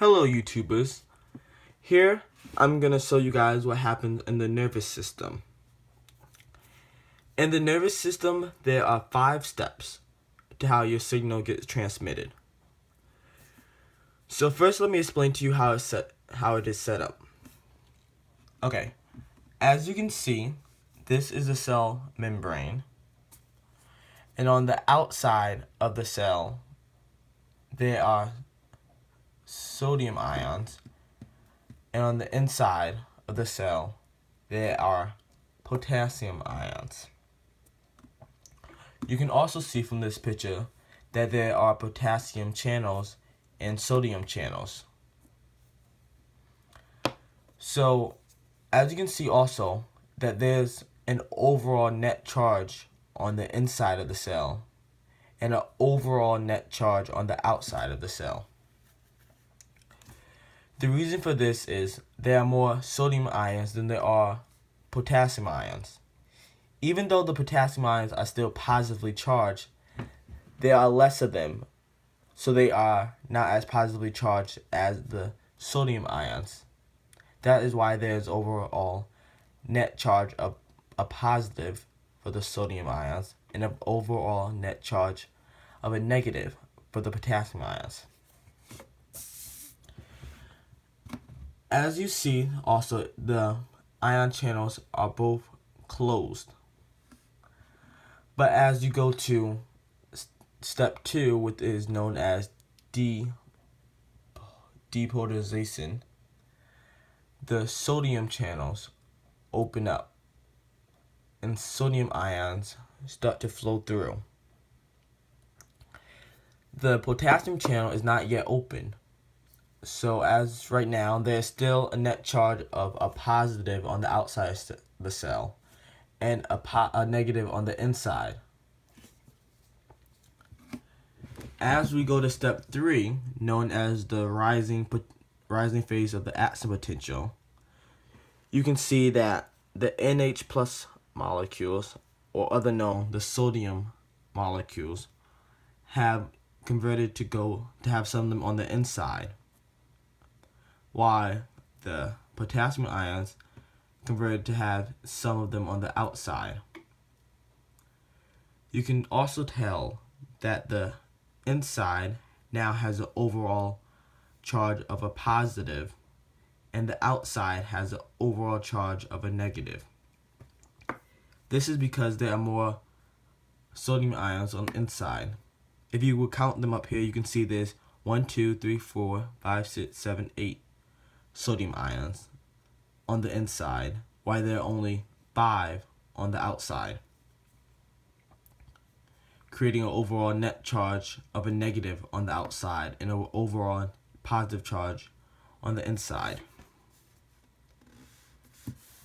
Hello YouTubers. Here I'm gonna show you guys what happens in the nervous system. In the nervous system there are 5 steps to how your signal gets transmitted. So first let me explain to you how it is set up. Okay, as you can see, this is a cell membrane, and on the outside of the cell there are sodium ions, and on the inside of the cell there are potassium ions. You can also see from this picture that there are potassium channels and sodium channels. So as you can see also that there's an overall net charge on the inside of the cell and an overall net charge on the outside of the cell. The reason for this is there are more sodium ions than there are potassium ions. Even though the potassium ions are still positively charged, there are less of them, so they are not as positively charged as the sodium ions. That is why there is overall net charge of a positive for the sodium ions and an overall net charge of a negative for the potassium ions. As you see, also the ion channels are both closed. But as you go to step 2, which is known as depolarization, the sodium channels open up and sodium ions start to flow through. The potassium channel is not yet open. So as right now, there's still a net charge of a positive on the outside of the cell and a negative on the inside. As we go to step 3, known as the rising phase of the action potential, you can see that the NH plus molecules, or other known, the sodium molecules, have converted to have some of them on the inside, while the potassium ions converted to have some of them on the outside. You can also tell that the inside now has an overall charge of a positive, and the outside has an overall charge of a negative. This is because there are more sodium ions on the inside. If you would count them up here, you can see there's 1, 2, 3, 4, 5, 6, 7, 8 sodium ions on the inside, while there are only 5 on the outside, creating an overall net charge of a negative on the outside and an overall positive charge on the inside.